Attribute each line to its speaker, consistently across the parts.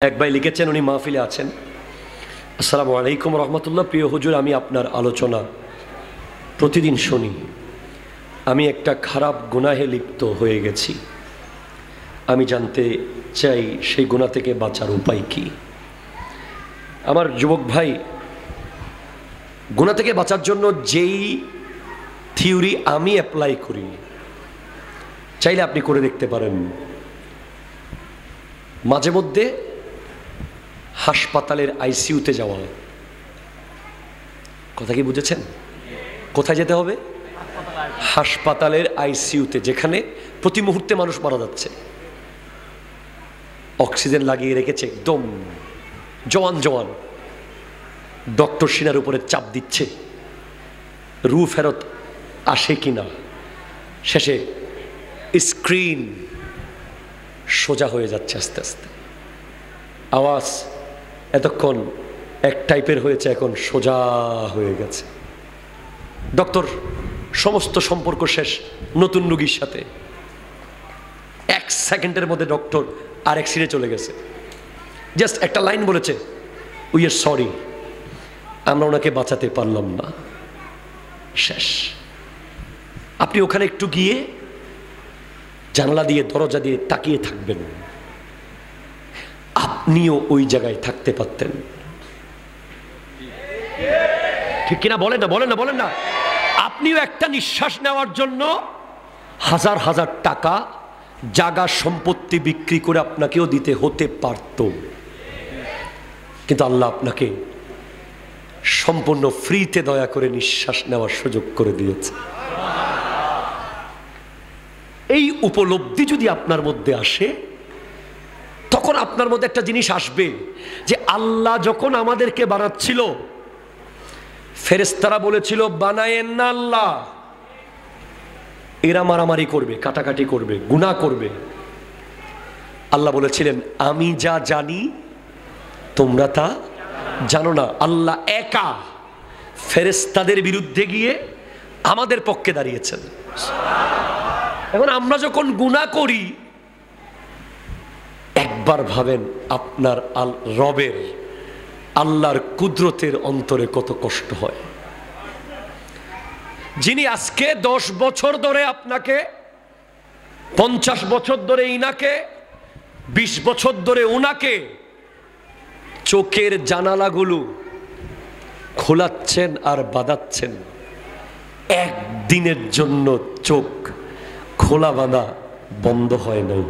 Speaker 1: এক ভাই লিখেছেন, উনি মাহফিলে আছেন। আসসালামু আলাইকুম রহমতুল্লাহ। প্রিয় হুজুর, আমি আপনার আলোচনা প্রতিদিন শুনি। আমি একটা খারাপ গুনাহে লিপ্ত হয়ে গেছি। আমি জানতে চাই সেই গুনাহ থেকে বাঁচার উপায় কি। আমার যুবক ভাই, গুনাহ থেকে বাঁচার জন্য যেই থিওরি আমি অ্যাপ্লাই করি, চাইলে আপনি করে দেখতে পারেন। মাঝে মধ্যে হাসপাতালের আইসিইউতে যাওয়া। কথা কি বুঝেছেন? কোথায় যেতে হবে? হাসপাতালের আইসিইউতে, যেখানে প্রতি মুহূর্তে মানুষ মারা যাচ্ছে। অক্সিজেন লাগিয়ে রেখেছে, একদম জওয়ান জওয়ান। ডক্টর সিনার উপরে চাপ দিচ্ছে, রু ফেরত আসে কিনা। শেষে স্ক্রিন সোজা হয়ে যাচ্ছে আস্তে আস্তে। আওয়াজ এতক্ষণ এক টাইপের হয়েছে, এখন সোজা হয়ে গেছে। ডক্টর সমস্ত সম্পর্ক শেষ নতুন রোগীর সাথে। 1 সেকেন্ডের মধ্যে ডক্টর আরেক সিটে চলে গেছে। জাস্ট একটা লাইন বলেছে, উই আর সরি, আমরা ওনাকে বাঁচাতে পারলাম না। শেষ। আপনি ওখানে একটু গিয়ে জানালা দিয়ে দরজা দিয়ে তাকিয়ে থাকবেন, আপনিও ওই জায়গায় থাকতে পারতেন। ঠিক কিনা? বলেন না, বলেন না, বলেন না। আপনিও একটা নিঃশ্বাস নেওয়ার জন্য হাজার হাজার টাকা জায়গা সম্পত্তি বিক্রি করে আপনাকেও দিতে হতে পারত, কিন্তু আল্লাহ আপনাকে সম্পূর্ণ ফ্রিতে দয়া করে নিঃশ্বাস নেওয়ার সুযোগ করে দিয়েছে। এই উপলব্ধি যদি আপনার মধ্যে আসে, তখন আপনার মধ্যে একটা জিনিস আসবে যে আল্লাহ যখন আমাদেরকে বানাচ্ছিল, ফেরেশতারা বলেছিল বানায়েন না আল্লাহ, এরা মারামারি করবে, কাটাকাটি করবে, গুনাহ করবে। আল্লাহ বলেছিলেন আমি যা জানি তোমরা তা জানো না। আল্লাহ একা ফেরেশতাদের বিরুদ্ধে গিয়ে আমাদের পক্ষে দাঁড়িয়েছেন। এখন আমরা যখন গুনাহ করি, একবার ভাবেন আপনার রবের, আল্লাহর কুদরতের অন্তরে কত কষ্ট হয়। যিনি আজকে 10 বছর ধরে আপনাকে, 50 বছর ধরে ইনাকে, 20 বছর ধরে উনাকে চোখের জানালাগুলো খোলাচ্ছেন আর বাঁধাচ্ছেন, একদিনের জন্য চোখ খোলা বাঁধা বন্ধ হয় নাই।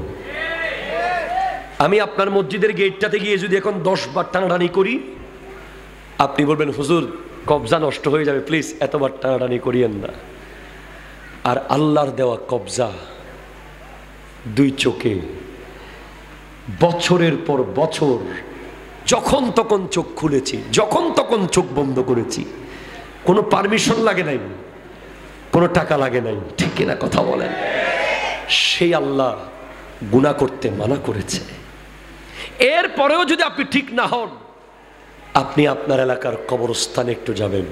Speaker 1: আমি আপনার মসজিদের গেটটাতে গিয়ে যদি এখন 10 বার টানাটানি করি, আপনি বলবেন হুজুর কবজা নষ্ট হয়ে যাবে, প্লিজ এতবার টানাটানি করিয়েন না। আর আল্লাহর দেওয়া কবজা 2 চোখে বছরের পর বছর যখন তখন চোখ খুলেছি, যখন তখন চোখ বন্ধ করেছি। কোনো পারমিশন লাগে নাই, কোনো টাকা লাগে নাই। ঠিক কিনা কথা বলেন? সেই আল্লাহ গুনাহ করতে মানা করেছে। এরপরেও যদি আপনি ঠিক না হন, আপনি আপনার এলাকার কবরস্থানে একটু যাবেন।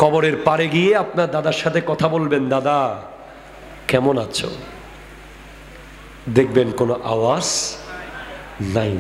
Speaker 1: কবরের পাড়ে গিয়ে আপনার দাদার সাথে কথা বলবেন, দাদা কেমন আছো? দেখবেন কোনো আওয়াজ নাই।